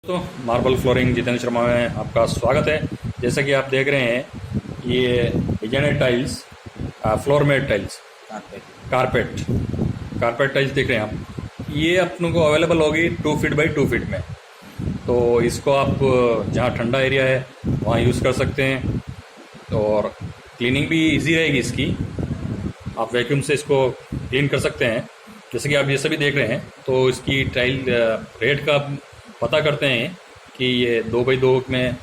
तो marble flooring Jitendra Sharma में आपका स्वागत है। जैसा कि आप देख रहे हैं ये designer tiles, floor made tiles, carpet tiles देख रहे हैं आप। ये अपनों को अवेलेबल होगी 2 फीट बाई 2 फीट में। तो इसको आप जहाँ ठंडा एरिया है वहाँ यूज़ कर सकते हैं और क्लीनिंग भी इजी रहेगी इसकी। आप वैक्यूम से इसको क्लीन कर सकते हैं। जैसे कि आप ये सभी देख रहे हैं तो इसकी टाइल रेट का पता करते हैं कि ये 2 बाई 2 में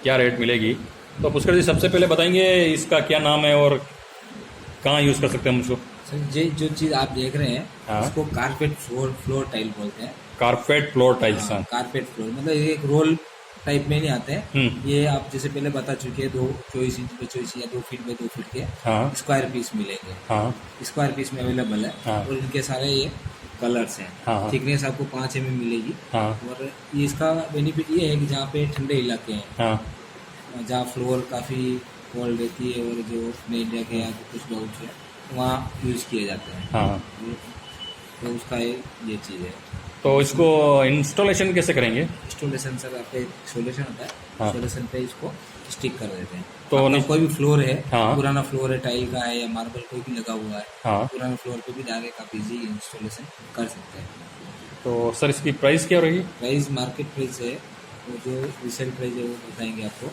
क्या रेट मिलेगी। तो पुष्कर जी सबसे पहले बताएंगे इसका क्या नाम है और कहाँ यूज़ कर सकते हैं हम इसको। सर ये जो चीज़ आप देख रहे हैं इसको कारपेट फ्लोर टाइल बोलते हैं। Carpet floor tiles. Carpet floor मतलब ये एक रोल टाइप में नहीं आते हैं। ये आप जैसे पहले बता चुके हैं 24 इंच पे 24 या 2 फीट पे 2 फीट के स्क्वायर पीस मिलेंगे। स्क्वायर पीस में अवेलेबल है और इनके सारे ये कलर्स हैं। थिकनेस आपको 5 mm मिलेगी। और ये इसका बेनिफिट ये है कि जहाँ पे ठंडे इलाके हैं, जहाँ फ्लोर काफ़ी कोल्ड रहती है और जो अपने इंडिया के या कुछ डाउट्स है वहाँ यूज़ किए जाते हैं। तो उसका ये चीज़ है। तो इसको इंस्टॉलेशन कैसे करेंगे? इंस्टॉलेशन सर आपका एक सोल्यूशन होता है। सोल्यूशन पे इसको स्टिक कर देते हैं। तो कोई भी फ्लोर है, पुराना फ्लोर है, टाइल का है या मार्बल कोई भी लगा हुआ है, पुराने फ्लोर पे भी डायरेक्ट आप इजी इंस्टॉलेशन कर सकते हैं। तो सर इसकी प्राइस क्या रहेगी? प्राइस मार्केट प्राइस है, वो जो रिसेल प्राइस है वो बताएंगे आपको।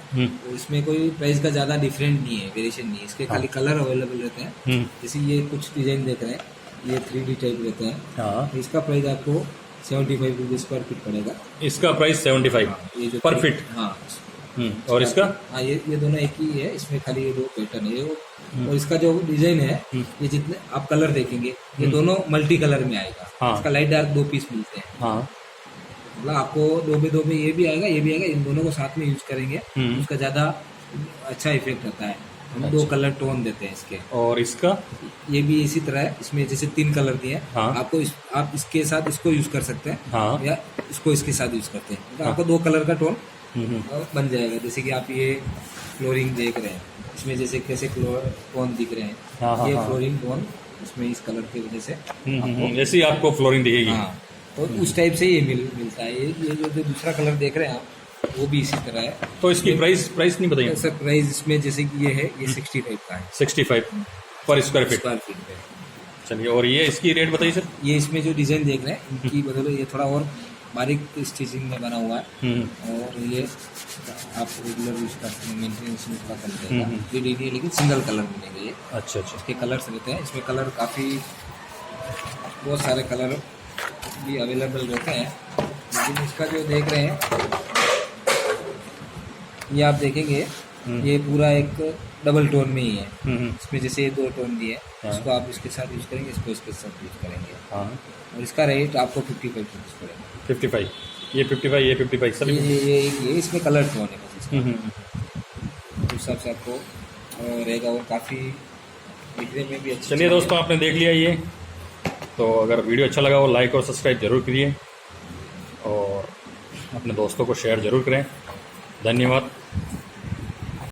तो इसमें कोई प्राइस का ज़्यादा डिफरेंट नहीं है, वेरिएशन नहीं है। इसके खाली कलर अवेलेबल रहते हैं। जैसे ये कुछ डिजाइन देख रहे हैं, ये 3D टाइप रहते हैं। इसका प्राइस आपको 75 रुपये स्क्वायर फीट पड़ेगा। इसका प्राइस 75 पर फीट। और इसका ये दोनों एक ही है। इसमें खाली ये 2 पैटर्न है और इसका जो डिजाइन है ये जितने आप कलर देखेंगे ये दोनों मल्टी कलर में आएगा। इसका लाइट डार्क 2 पीस मिलते हैं। मतलब आपको 2 बाई 2 में ये भी आएगा, ये भी आएगा। इन दोनों को साथ में यूज करेंगे उसका ज्यादा अच्छा इफेक्ट आता है। हम 2 कलर टोन देते हैं इसके। और इसका ये भी इसी तरह है। इसमें जैसे 3 कलर दिए हैं। आपको आप इसके साथ इसको यूज कर सकते हैं या इसको इसके साथ यूज करते हैं। तो आपको 2 कलर का टोन बन जाएगा। जैसे कि आप ये फ्लोरिंग देख रहे हैं, इसमें जैसे कैसे टोन दिख रहे हैं, ये फ्लोरिंग टोन इसमें इस कलर की वजह से जैसी आपको फ्लोरिंग दिखेगी। तो उस टाइप से ये मिलता है। ये जो दूसरा कलर देख रहे हैं आप वो भी इसी तरह है। तो इसकी प्राइस नहीं बताइए सर। प्राइस इसमें जैसे कि ये है, ये 65 का है। 65 पर स्क्वायर फीट पे। चलिए, और ये इसकी रेट बताइए सर। ये इसमें जो डिजाइन देख रहे हैं इनकी बदले ये थोड़ा और बारीक स्टिचिंग में बना हुआ है और ये आप रेगुलर यूज करते हैं, मेंटेनेंस में थोड़ा कम रहेगा। ये DD है लेकिन सिंगल कलर मिलेंगे ये। अच्छा। इसके कलर्स रहते हैं। इसमें कलर काफ़ी बहुत सारे कलर भी अवेलेबल रहते हैं। लेकिन इसका जो देख रहे हैं ये आप देखेंगे ये पूरा एक डबल टोन में ही है। इसमें जैसे ये 2 टोन दिए हैं, इसको आप इसके साथ यूज करेंगे, इसको इसके साथ यूज करेंगे। और इसका रेट आपको 55 रुपीज़ पड़ेगा। 55 ये 55 ये 55 सभी ये इसमें कलर टोन है बस। उस हिसाब से आपको रहेगा और काफ़ी दिखने में भी अच्छा। चलिए दोस्तों, आपने देख लिया ये। तो अगर वीडियो अच्छा लगा हो लाइक और सब्सक्राइब जरूर करिए और अपने दोस्तों को शेयर जरूर करें। धन्यवाद।